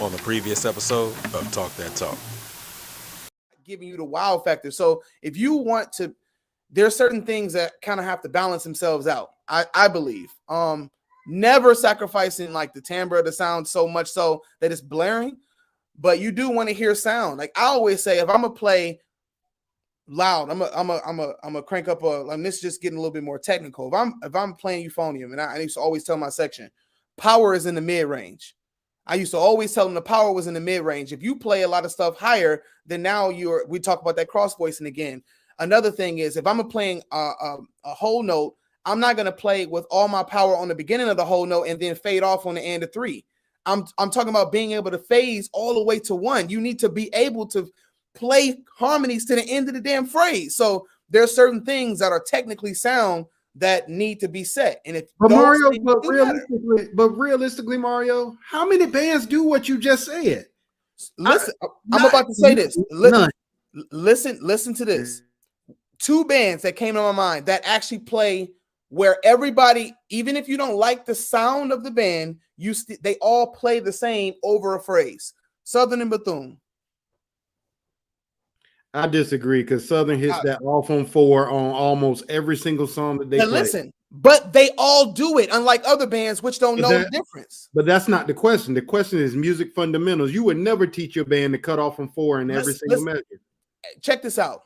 on the previous episode of Talk That Talk. Giving you the wow factor. So if you want to, there are certain things that kind of have to balance themselves out. I believe. Never sacrificing like the timbre of the sound so much so that it's blaring, but you do want to hear sound. Like I always say, if I'm gonna play loud, I'm a crank up and this is just getting a little bit more technical. If I'm playing euphonium, and I used to always tell my section, power is in the mid range. I used to always tell them the power was in the mid range. If you play a lot of stuff higher, then now we talk about that cross voicing again. Another thing is if I'm playing a whole note, I'm not going to play with all my power on the beginning of the whole note and then fade off on the end of 3. I'm talking about being able to phase all the way to 1. You need to be able to play harmonies to the end of the damn phrase. So there are certain things that are technically sound that need to be set. And if realistically, Mario, how many bands do what you just said? Listen, I'm about to say this. Listen to this. 2 bands that came to my mind that actually play where everybody, even if you don't like the sound of the band, they all play the same over a phrase. Southern and Bethune. I disagree because Southern hits that off on 4 on almost every single song that they play. Listen, but they all do it, unlike other bands which don't know the difference. But that's not the question. The question is music fundamentals. You would never teach your band to cut off on 4 in every single measure. Check this out.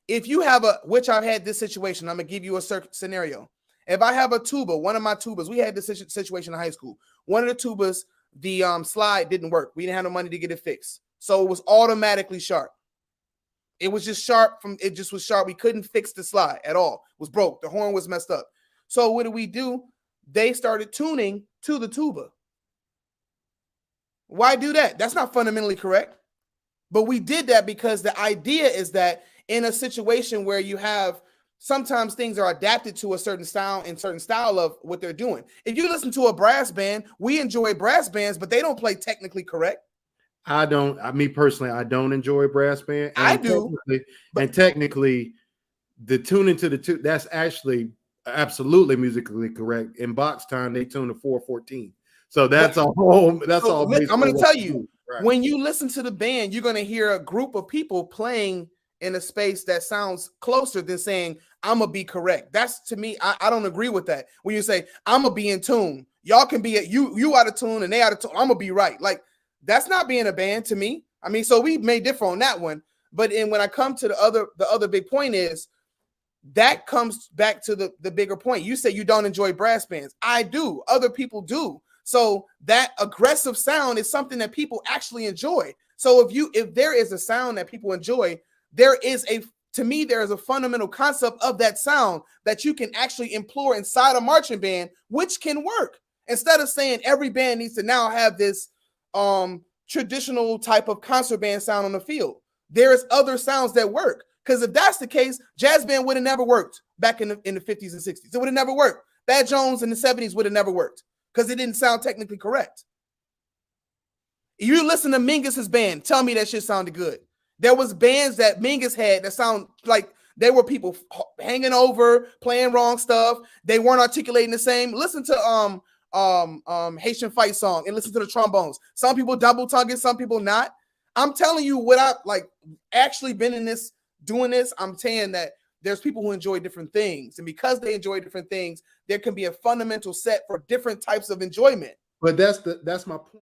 If you have which I've had this situation, I'm going to give you a scenario. If I have a tuba, one of my tubas, we had this situation in high school. One of the tubas, the slide didn't work. We didn't have no money to get it fixed. So it was automatically sharp. It was just sharp it just was sharp. We couldn't fix the slide at all. It was broke. The horn was messed up. So what do? They started tuning to the tuba. Why do that? That's not fundamentally correct. But we did that because the idea is that in a situation where you have sometimes things are adapted to a certain sound and certain style of what they're doing. If you listen to a brass band, we enjoy brass bands, but they don't play technically correct. Me personally, I don't enjoy brass band. I do. Technically, the tuning to the that's actually absolutely musically correct. In box time, they tune to 414. So that's all. I'm going to tell you, right. When you listen to the band, you're going to hear a group of people playing in a space that sounds closer than saying, I'm going to be correct. That's, to me, I don't agree with that. When you say, I'm going to be in tune, y'all can be you out of tune and they out of tune. I'm going to be right. Like, that's not being a band to me. I mean, so we may differ on that one. But when I come to the other big point is, that comes back to the bigger point. You say you don't enjoy brass bands. I do. Other people do. So that aggressive sound is something that people actually enjoy. So if there is a sound that people enjoy, there is a fundamental concept of that sound that you can actually employ inside a marching band, which can work. Instead of saying every band needs to now have this traditional type of concert band sound on the field, there's other sounds that work. Because if that's the case, jazz band would have never worked back in the 50s and 60s. It would have never worked. Thad Jones in the 70s would have never worked because it didn't sound technically correct. If you listen to Mingus's band, tell me that shit sounded good. There was bands that Mingus had that sound like there were people hanging over, playing wrong stuff. They weren't articulating the same. Listen to Haitian Fight Song and listen to the trombones. Some people double tonguing, some people not. I'm telling you what I've actually been in this, doing this. I'm saying that there's people who enjoy different things. And because they enjoy different things, there can be a fundamental set for different types of enjoyment. But that's my point.